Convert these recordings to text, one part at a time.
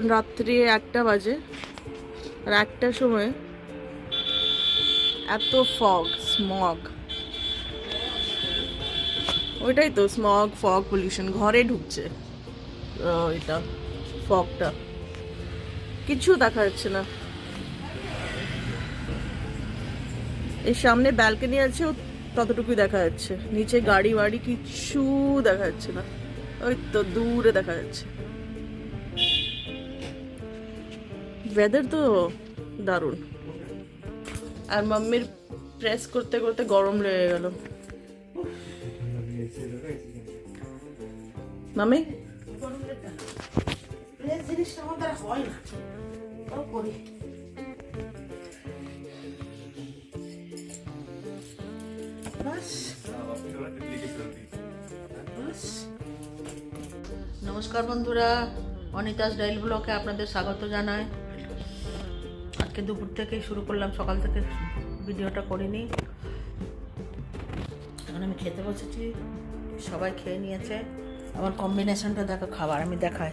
এখন রাত্রি 1টা বাজে, আর 1টার সময় এত ফগ, স্মগ, ওইটাই তো স্মগ, ফগ, পলিউশন ঘরে ঢুকছে। এটা ফগটা কিছু দেখা যাচ্ছে না। এর সামনে ব্যালকনি আছে, ততটুকুই দেখা যাচ্ছে, নিচে গাড়ি বাড়ি কিচ্ছু দেখা যাচ্ছে না, ওই তো দূরে দেখা যাচ্ছে। ওয়েদার তো দারুণ। আর মাম্মির প্রেস করতে করতে গরম লেগে গেল। মাম্মি জিনিসটা আমার দ্বারা হয় না, করি। নমস্কার বন্ধুরা, অনিতাস ডাইল ব্লকে আপনাদের স্বাগত জানাই। আজকে দুপুর থেকে শুরু করলাম, সকাল থেকে ভিডিওটা করিনি। এখন আমি খেতে বসেছি, সবাই খেয়ে নিয়েছে। আমার কম্বিনেশনটা দেখো, খাবার আমি দেখাই।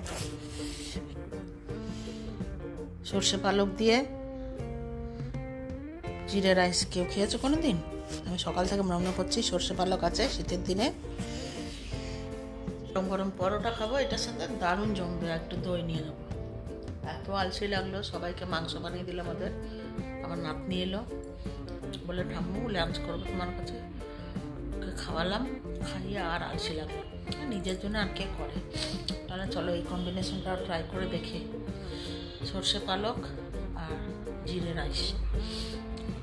সর্ষে পালক দিয়ে জিরে রাইস, কেউ খেয়েছো কোনো দিন? আমি সকাল থেকে মনে করছি সর্ষে পালক আছে শীতের দিনে, গরম গরম পরোটা খাবো, এটার সাথে দারুণ জমবে। একটু দই নিয়ে নেবো। এত আলসি লাগলো, সবাইকে মাংস বানিয়ে দিলাম। আমার নাতনি এলো, বলে ঠাম্মু লাঞ্চ করবো তোমার কাছে, ওকে খাওয়ালাম, খাইয়ে আর আলসি লাগলো। নিজের জন্য আর কে করে, তাহলে চলো এই কম্বিনেশনটা ট্রাই করে দেখি। সর্ষে পালক আর জিরে রাইস,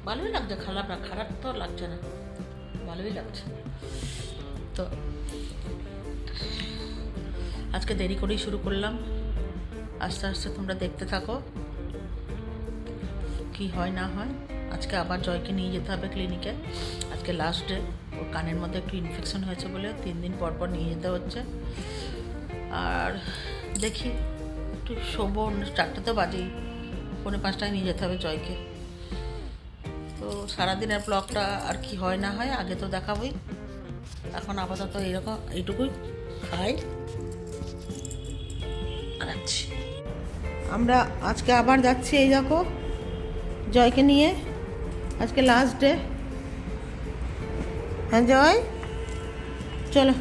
ভালোই লাগছে। খারাপ তো লাগছে না, ভালোই লাগছে। তো আজকে দেরি করেই শুরু করলাম, আস্তে আস্তে তোমরা দেখতে থাকো কি হয় না হয়। আজকে আবার জয়কে নিয়ে যেতে হবে ক্লিনিকে, আজকে লাস্ট ডে। ওর কানের মধ্যে একটু ইনফেকশন হয়েছে বলে 3 দিন পর পর নিয়ে যেতে হচ্ছে। আর দেখি একটু শোবো, 4টা তো বাজেই, 4:45টায় নিয়ে যেতে হবে জয়কে। তো সারাদিনের ব্লগটা আর কি হয় না হয় আগে তো দেখাবই। এখন আপাতত এইটুকুই খাই। আচ্ছা, আমরা আজকে আবার যাচ্ছি, এই দেখো জয়কে নিয়ে, আজকে লাস্ট ডে। হ্যাঁ জয়, চলো।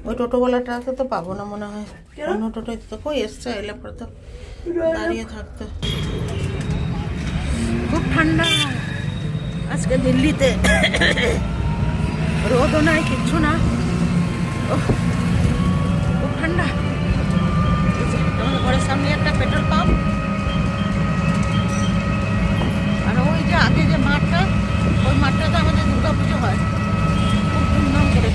ওই টোটোওয়ালাটাকে তো পাবো না মনে হয়, অন্য টোটোয় তো কই এসছে, এলে পরে তো দাঁড়িয়ে থাকতো। খুব ঠান্ডা আজকে দিল্লিতে, রোদও নাই, কিচ্ছু না, খুব ঠান্ডা। আমাদের ঘরের সামনে একটা পেট্রোল পাম্প, আর ওই যে আগে যে মাঠটা, ওই মাঠটাতে আমাদের দুর্গা পুজো হয় খুব ধুমধাম করে।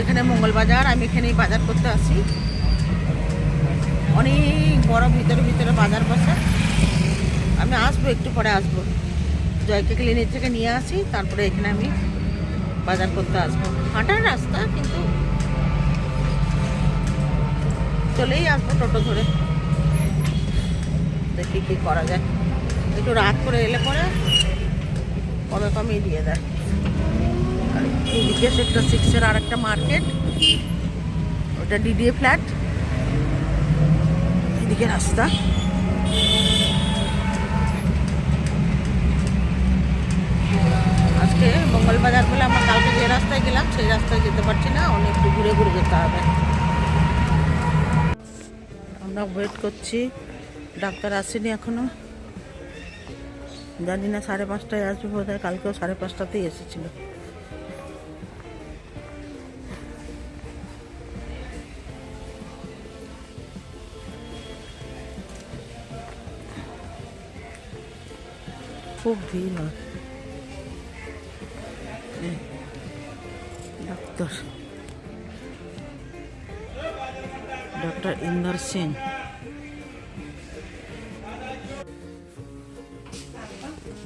এখানে মঙ্গলবাজার, আমি এখানেই বাজার করতে আসি। অনেক বড় ভিতরে বাজার বসে। আমি আসবো, একটু পরে আসবো, জয়কে ক্লিনিক থেকে নিয়ে আসি, তারপরে এখানে আমি বাজার করতে আসবো। হাঁটার রাস্তা, কিন্তু চলেই আসবো টোটো ধরে। দেখি কি করা যায়, একটু রাত করে এলে পরে কমে দিয়ে দেয়। আর এদিকে সেক্টর 6-এর আর একটা মার্কেট, ওটা ডিডিএ ফ্ল্যাট, এদিকে রাস্তা। আজকে মঙ্গলবাজার বলে আমরা কালকে যে রাস্তায় গেলাম সেই রাস্তায় যেতে পারছি না, অনেক একটু ঘুরে ঘুরে যেতে হবে। আমরা ওয়েট করছি, ডাক্তার আসেনি এখনো, জানি না 5:30টায় আসবে বোধ হয়, কালকেও 5:30টাতেই এসেছিল। খুব ভিড় হয়। ডক্টর ইন্দর সিং।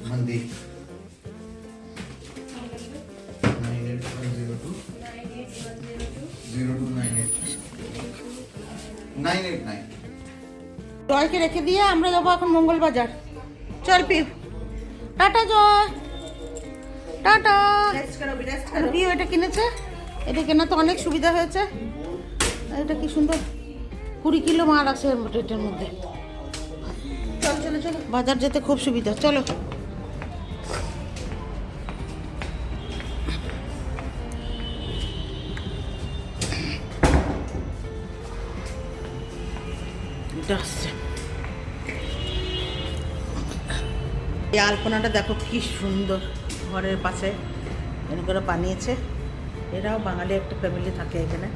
Mandi 9802 0298 989 জয়কে রেখে দিয়ে আমরা যাবো এখন মঙ্গলবাজার। চল পিউ, টাটা জয়, টাটা। পিউ এটা কিনেছে, এটা কেনা তো অনেক সুবিধা হয়েছে। এটা কি সুন্দর, 20 কিলো মাল আছে এটার মধ্যে। চলো চলো চলো, বাজার যেতে খুব সুবিধা। চলো আসছে। এই আলপনাটা দেখো কি সুন্দর, ঘরের পাশে এরকম করে বানিয়েছে। এরাও বাঙালি একটা ফ্যামিলি থাকে এখানে,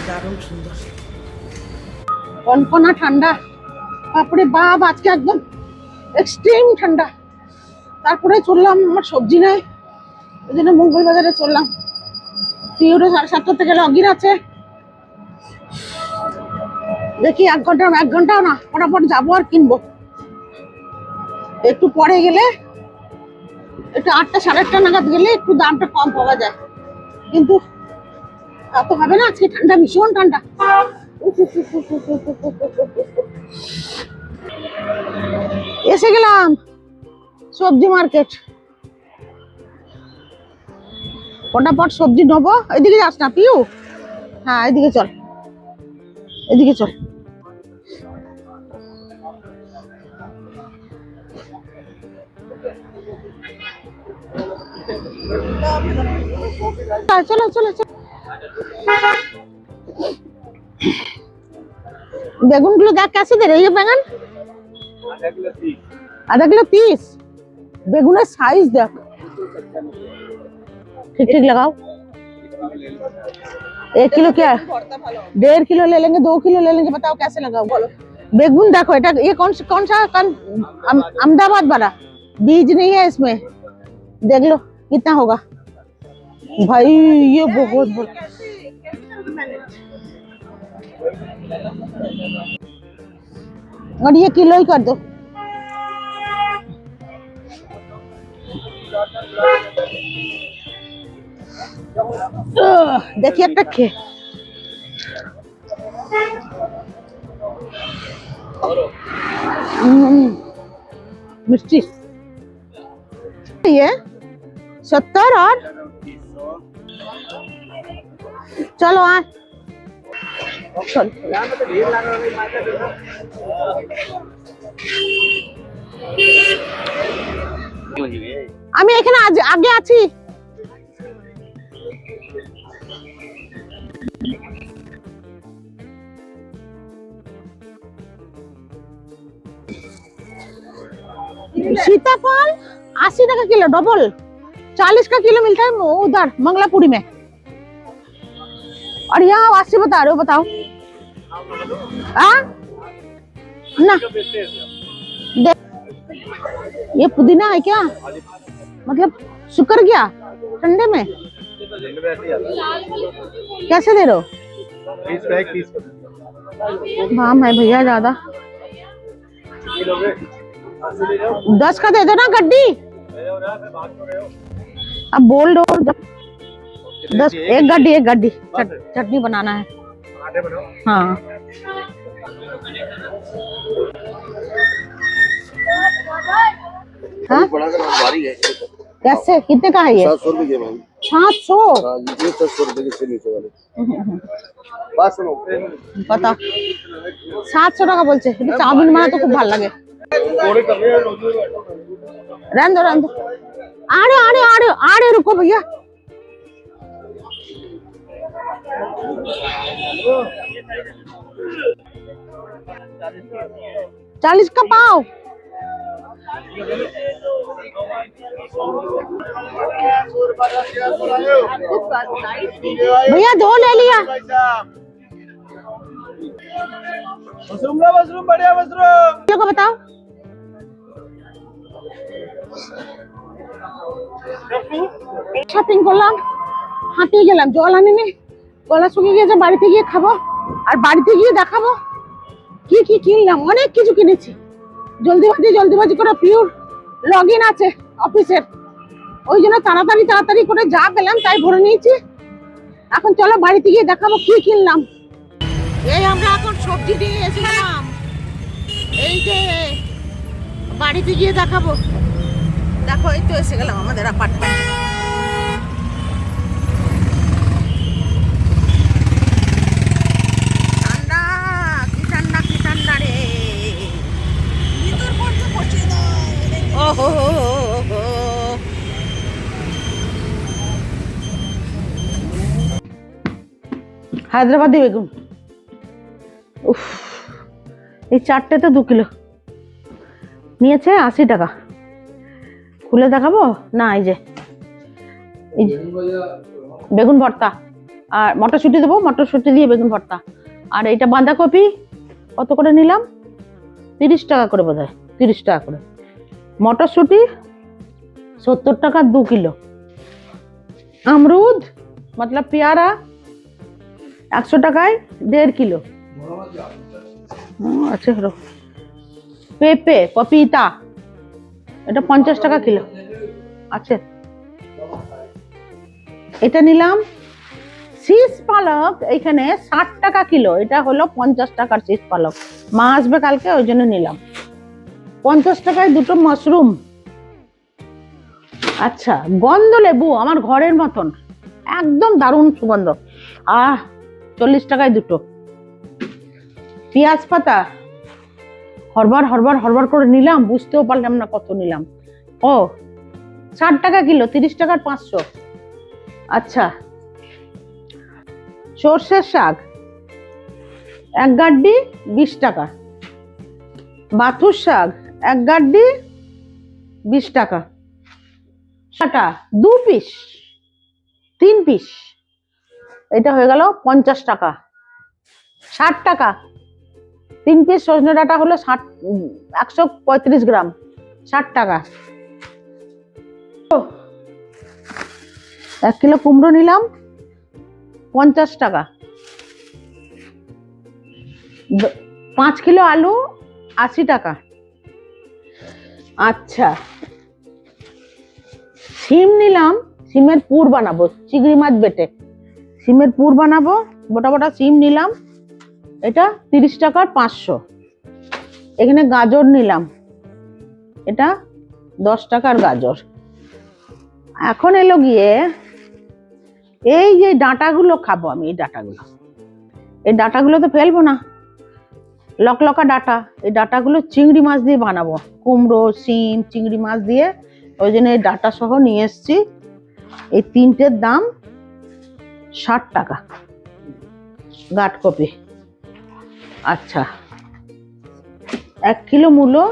দারুণ সুন্দর। কনকনা ঠান্ডা, বাপরে বাপ, আজকে একদম এক্সট্রিম ঠান্ডা। তারপরে চললাম, আমার সবজি নাই, ওই জন্য মঙ্গলবাজারে চললাম। পিউরো 7:30 থেকে লগ ইন আছে। দেখি 1 ঘন্টাও না, ফটাফট যাবো আর কিনবো। একটু পরে গেলে, একটু 8টা 8:30 নাগাদ গেলে একটু দামটা কম পাওয়া যায়, কিন্তু তা তো হবে না। আজকে ঠান্ডা, ভীষণ ঠান্ডা। এসে গেলাম সবজি মার্কেট, ফটাফট সবজি নেবো। এদিকে যাস না পিউ, হ্যাঁ এদিকে চল, এদিকে চল। চলো চলো চলো। বেগুন গুলো দেখ कैसे दे रही है बैगन, आधा किलो 30। बेगुन साइज देख, ठीक ठीक लगाओ। 1 किलो क्या, 1.5 किलो ले लेंगे, 2 किलो ले लेंगे, बताओ कैसे लगाओ बोलो। बेगुन देखो, ये कौन सा अहमदाबाद वाला, बीज नहीं है इसमें, देख लो कितना होगा भाई, ये बहुत बड़ा। और ये किलो ही कर दो। देखिए एक टक्के मिर्ची, ये 70 और चलो आ चल। আমি এখানে আগে আছি। सीताफल 80 टका किलो, डबल 40 का किलो मिलता है उधर मंगलापुरी में। और यहाँ 80 बता रहे हो, बताओ ना। ये पुदीना है क्या, मतलब शुक्र क्या ठंडे में कैसे दे रहे हो? दाम है भैया ज्यादा, 10 का दे दो ना गड्डी। अब बोल दो 10, एक गड्डी चटनी बनाना है। हाँ हाँ कैसे, कितने का है ये? 700 रुपए मैम। 700? हाँ ये 700 रुपए के नीचे वाले। बात सुनो, बता 700 টাকা বলছে। এটা চাউমিন বানাতে খুব ভালো লাগে। रहने दो आड़े रुको भैया। चालीस का पाव। भैया 2 ले लिया। मशरूम बढ़िया मशरूम को बताओ। শপিং করলাম, হাঁটিয়ে গেলাম, জল আনিনি, গলা শুকিয়ে গেছে। বাড়িতে গিয়ে খাবো, আর বাড়িতে গিয়ে দেখাবো কি কি কিনলাম। অনেক কিছু কিনেছি। জলদিবাজি করে পিওর লগ ইন আছে অফিসের, ওই জন্য তাড়াতাড়ি করে যা পেলাম তাই ভরে নিয়েছি। এখন চলো বাড়িতে গিয়ে দেখাবো কি কিনলাম। এই আমরা এখন সবজি নিয়ে এসেছিলাম, এই যে বাড়িতে গিয়ে দেখাবো। দেখো এই তো এসে গেলাম আমাদের অ্যাপার্টমেন্ট। ঠান্ডা, কি ঠান্ডা, কি ঠান্ডা রে। ও হো হো হো। হায়দ্রাবাদি বেগুন, উফ, এই চারটেতে 2 কিলো নিয়েছে 80 টাকা। খুলে দেখাবো না? এই যে বেগুন ভর্তা আর মটরশুঁটি দেবো, মটরশুঁটি দিয়ে বেগুন ভর্তা। আর এইটা বাঁধাকপি কত করে নিলাম? 30 টাকা করে বোধ হয়, 30 টাকা করে। মটরশুঁটি 70 টাকা 2 কিলো। আমরুদ মতলব পেয়ারা 100 টাকায় 1.5 কিলো। আচ্ছা হলো। পেঁপে পপিতা এটা 50 টাকা কিলো। আচ্ছা এটা নিলাম। শীষ পালক এখানে 60 টাকা কিলো, এটা হলো 50 টাকার শীষ পালক। মা আসবে কালকে, ওই জন্য নিলাম। 50 টাকায় 2টো মাশরুম। আচ্ছা গন্ধ লেবু আমার ঘরের মতন, একদম দারুণ সুগন্ধ। 40 টাকায় 2টো। পেঁয়াজ পাতা হরবার হরবার হরবার করে নিলাম, বুঝতেও পারলাম না কত নিলাম। ও 60 টাকা কিলো, 30 টাকার 500। আচ্ছা সর্ষের শাক 1 গাড্ডি 20 টাকা। বাথুর শাক 1 গাড্ডি 20 টাকা। শাটা 2 পিস 3 পিস, এটা হয়ে গেল 50 টাকা। 60 টাকা 3 পিস সজনে ডাঁটা হলো 135 গ্রাম, 60 টাকা। 1 কিলো কুমড়ো নিলাম 50 টাকা। 5 কিলো আলু 80 টাকা। আচ্ছা শিম নিলাম, শিমের পুর বানাবো, চিংড়ি মাছ বেটে শিমের পুর বানাবো। গোটা গোটা শিম নিলাম, এটা 30 টাকার 500। এখানে গাজর নিলাম, এটা 10 টাকার গাজর। এখন এলো গিয়ে এই যে ডাঁটাগুলো খাবো আমি, এই ডাঁটাগুলো তো ফেলবো না, লকলকা ডাঁটা। এই ডাঁটাগুলো চিংড়ি মাছ দিয়ে বানাবো, কুমড়ো শিম চিংড়ি মাছ দিয়ে। ওই জন্য এই ডাঁটা সহ নিয়ে এসছি। এই 3টের দাম 60 টাকা। গাঁটকপি আচ্ছা 1 কিলো মূলো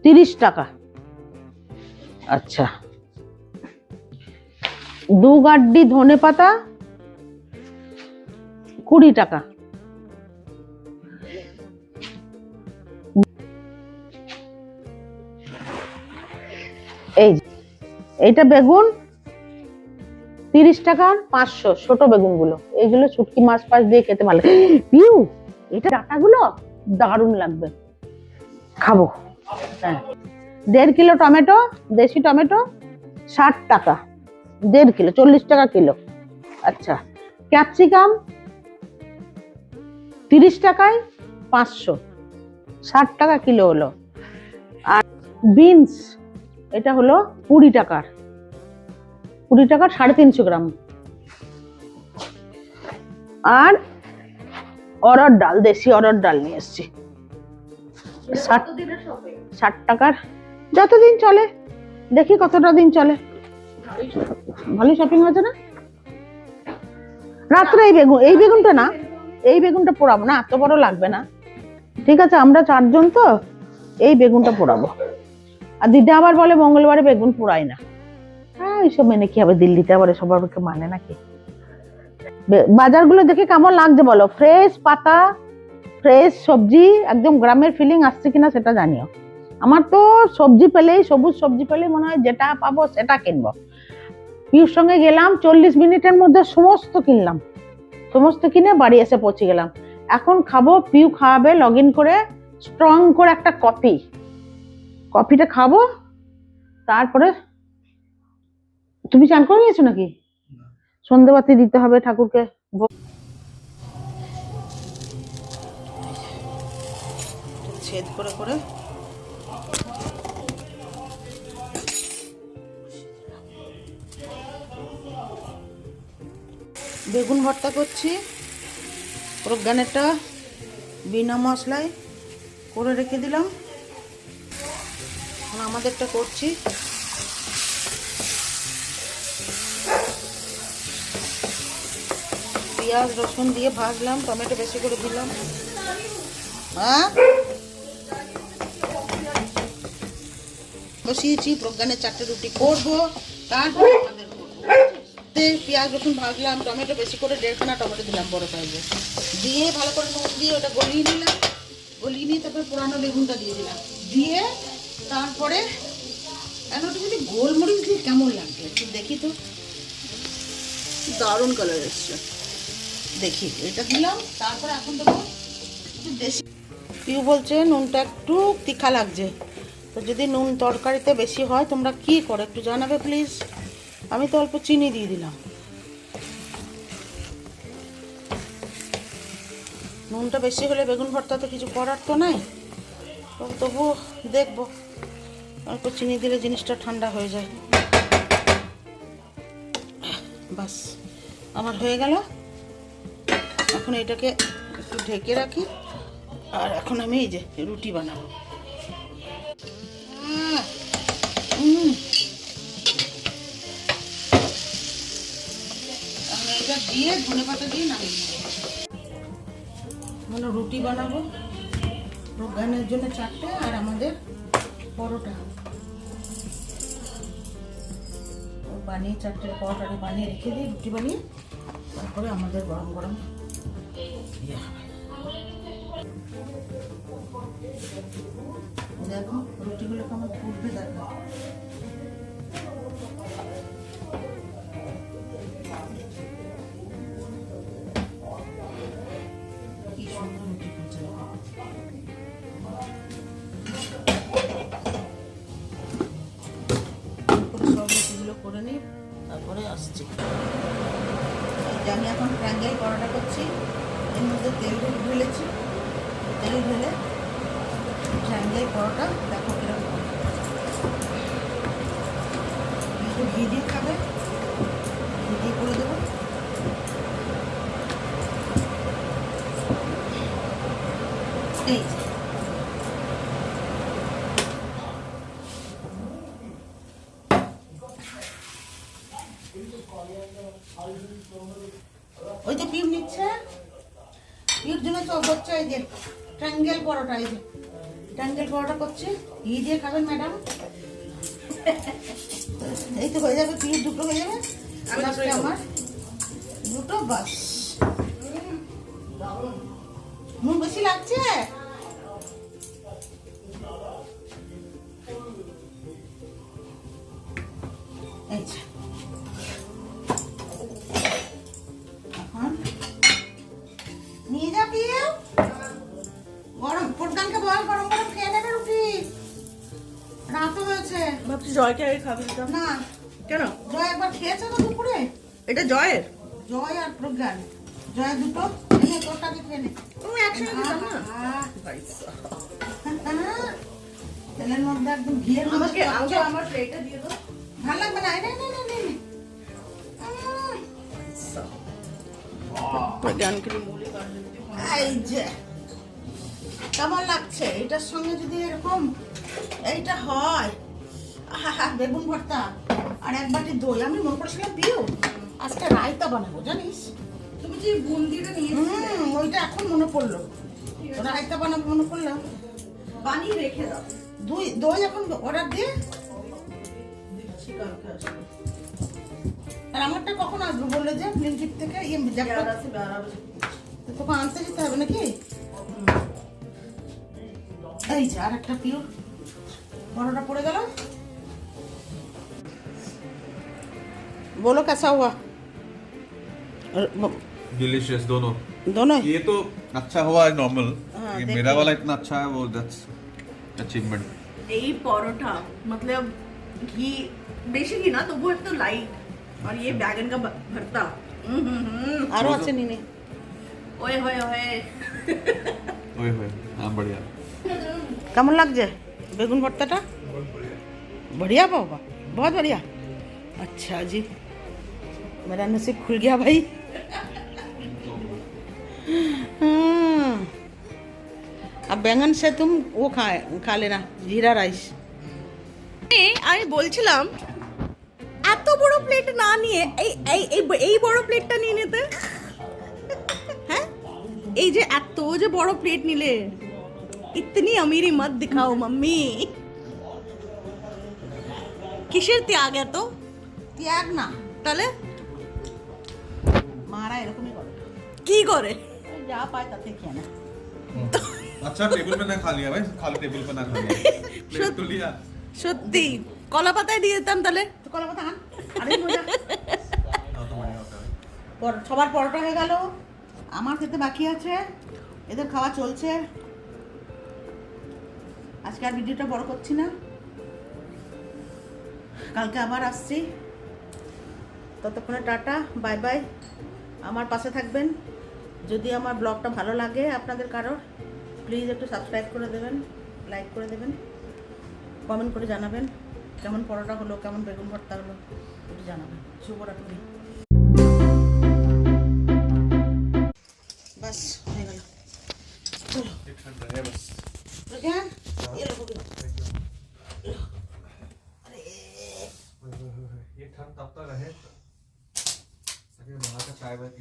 30 টাকা। আচ্ছা 2 গাড্ডি ধনে পাতা 20 টাকা। এইটা বেগুন 30 টাকার 500, ছোট বেগুন গুলো। এইগুলো শুটকি মাছ পাশ দিয়ে খেতে ভালো। পিউ এটা ডাঁটাগুলো দারুণ লাগবে, খাবো। হ্যাঁ 1.5 কিলো টমেটো, দেশি টমেটো 60 টাকা। 1.5 কিলো 40 টাকা কিলো। আচ্ছা ক্যাপসিকাম 30 টাকায় 500, 60 টাকা কিলো হলো। আর বিনস এটা হলো 20 টাকার, 350 গ্রাম। আর অরহর ডাল, দেশি অরহর ডাল নিয়ে এসছি 60 টাকার। যতদিন চলে দেখি কতটা দিন চলে। ভালোই শপিং হয়েছে না? রাত্রে এই বেগুনটা না, এই বেগুনটা পোড়াবো না, এত বড় লাগবে না। ঠিক আছে আমরা 4 জন তো, এই বেগুনটা পোড়াবো। আর দিদা আবার বলে মঙ্গলবারে বেগুন পোড়াই না। হ্যাঁ এইসব মেনে কি হবে, দিল্লিতে আবার সবার মানে নাকি। বাজারগুলো দেখে কেমন লাগছে বলো? ফ্রেশ পাতা, ফ্রেশ সবজি, একদম গ্রামের ফিলিং আসছে কিনা সেটা জানিও। আমার তো সবজি পেলেই, সবুজ সবজি পেলেই মনে হয় যেটা পাবো সেটা কিনবো। পিউর সঙ্গে গেলাম, 40 মিনিটের মধ্যে সমস্ত কিনলাম, সমস্ত কিনে বাড়ি এসে পৌঁছে গেলাম। এখন খাবো, পিউ খাওয়াবে লগ ইন করে স্ট্রং করে একটা কফিটা খাবো। তারপরে তুমি চান করে নিয়েছো নাকি? সন্ধ্যেবাতি দিতে হবে ঠাকুরকে। ছেদ করে করে বেগুন ভর্তা করছি। প্রজ্ঞানেরটা বিনা মশলায় করে রেখে দিলাম, এখন আমাদেরটা করছি। পেঁয়াজ রসুন দিয়ে ভাজলাম, টমেটো বেশি করে দিলাম। হ্যাঁ, বসিয়েছি। প্রজ্ঞানের 4টে রুটি করবো, তারপর আমাদের করবো। পেঁয়াজ রসুন ভাজলাম, টমেটো বেশি করে 1.5খানা টমেটো দিলাম বড় সাইজে, দিয়ে ভালো করে নুন দিয়ে ওটা গলিয়ে নিলাম। গলিয়ে নিয়ে তারপরে পুরানো বেগুনটা দিয়ে দিলাম, দিয়ে তারপরে এখন ওটা যদি গোলমরিচ দিয়ে কেমন লাগবে একটু দেখি তো। দারুণ কালার এসছে, দেখি এটা দিলাম। তারপরে এখন দেবো একটু দেশি। কেউ বলছে নুনটা একটু তীখা লাগছে, তো যদি নুন তরকারিতে বেশি হয় তোমরা কি করো একটু জানাবে প্লিজ। আমি তো অল্প চিনি দিয়ে দিলাম। নুনটা বেশি হলে বেগুন ভর্তা তো কিছু করার তো নাই, তবুও দেখবো। অল্প চিনি দিলে জিনিসটা ঠান্ডা হয়ে যায়। বাস আমার হয়ে গেল। এখন এটাকে একটু ঢেকে রাখি, আর এখন আমি এই যে রুটি বানাবো। এখন এটা দিয়ে ধনেপাতা দিয়ে নামিয়ে নেবো। মানে রুটি বানাবো প্রজ্ঞানের জন্য 4টে, আর আমাদের পরোটা বানিয়ে 4টে পরোটাটা বানিয়ে রেখে দিই, রুটি বানিয়ে। তারপরে আমাদের গরম গরম ইয়ে হবে। দেখো রুটিগুলো কেমন ফুটবে, দেখো। কি সুন্দর রুটি ফুটছে। সব রুটিগুলো করে নিই, তারপরে আসছি। আমি এখন ট্রায়াঙ্গেল পরোটা করছি। এর মধ্যে তেল ঢেলেছি, তেল ঢেলে ট্রায়াঙ্গেল পরোটা দেখো কিরকম। একটু ঘি দিয়ে খাবে, ঘি দিয়ে করে দেবো। এই ওই তো পিউ নিচ্ছে, পিউর জন্য সব হচ্ছে। এই যে ট্রায়াঙ্গেল পরোটা, এই যে ট্রায়াঙ্গেল পরোটা করছে। ঘি দিয়ে খাবেন ম্যাডাম। এই তো হয়ে যাবে, পিউর 2টো হয়ে যাবে, আমার 2টো। বাস নুন বেশি লাগছে। এই যে এখন নিয়ে যা পিউ। গরম প্রজ্ঞানকে বল গরম গরম খেয়ে নেবে রুটি, রাতও হয়েছে। ভাবছি জয়কে আগে খাবি না কেন? জয় একবার খেয়েছে তো দুপুরে। এটা জয়ের? জয় আর প্রজ্ঞান, জয় 2টো। এই তোরটাকে খেয়ে নে। তুমি একসাথে দিতাম না? তেলের মধ্যে একদম ঘিয়ের মধ্যে আমাকে আমার প্লেটটা দিয়ে দাও। ভালো লাগবে না। প্রজ্ঞানকে মুড়ি বানিয়ে দিতে হবে। এই যে কেমন লাগছে এটার সঙ্গে যদি এরকম এইটা হয়, বেগুন ভর্তা আর 1 বাটি দই। আমি মনে করেছিলাম পিউ আজকে রায়তা বানাবো, জানিস। তুমি যে বুন্দিটা নিয়েছিলে ওইটা এখন মনে পড়লো, রায়তা বানাবো মনে পড়লো। বানিয়ে রেখে দাও। দই এখন অর্ডার দিয়ে। দিচ্ছি কালকে আসবে। আর আমারটা কখন আসবে বললে যে ব্লিঙ্কিট থেকে? তোকে আনতে যেতে হবে নাকি? এই যে আর একটা পিওর পরোটা পড়ে গেল। बोलो कैसा हुआ? डिलीशियस दोनों दोनों ये तो अच्छा हुआ नॉर्मल, हाँ, ये देखिए। मेरा वाला इतना अच्छा है वो दैट्स अचीवमेंट। এই পরোটা मतलब ঘি বেশি ঘি না, তবু একটু লাইট। और ये बैगन का भरता आरो আছে নিনে। ओए होए होए ओए होए हाँ बढ़िया। কেমন লাগছে বেগুন ভর্তাটা? बढ़िया बाबा, बहुत बढ़िया। अच्छा जी, मेरा नसीब खुल गया भाई। अब बैंगन से तुम वो खा लेना जीरा राइस। আমি বলছিলাম এত বড় প্লেট না নিয়ে এই বড় প্লেটটা নিয়ে নিতে। হ্যাঁ, এই যে এত যে বড় প্লেট নিলে, ইতনি আমিরি মত দিখাও মাম্মি। কিসের ত্যাগ এত? त्याग ना, তাহলে मारा এরকমই করে, কি করে? যা পায় তাতে খেয়ে না। अच्छा टेबल पे ना खा लिया भाई, खाली टेबल पे ना खा लिया, प्लेट तो लिया। সত্যি কলা পাতায় দিয়ে দিতাম তাহলে। তো কলা পাতা খান, আরে মজা। हाँ तो बढ़िया होता है। সবার পরোটা হয়ে গেল, আমার খেতে বাকি আছে, এদের খাওয়া চলছে। আজকে আর ভিডিওটা বড় করছি না, কালকে আবার আসছি। ততক্ষণে টাটা, বাই বাই। আমার পাশে থাকবেন। যদি আমার ব্লগটা ভালো লাগে আপনাদের কারোর, প্লিজ একটু সাবস্ক্রাইব করে দেবেন, লাইক করে দেবেন, কমেন্ট করে জানাবেন কেমন পরোটা হলো, কেমন বেগুন ভর্তা হলো, একটু জানাবেন। শুভরাত্রি। बस हो गया, चलो एक ठंडा है बस। तो क्या ये लो हो गया। ये ठंड तब तक रहे, बाहर का चाय वाय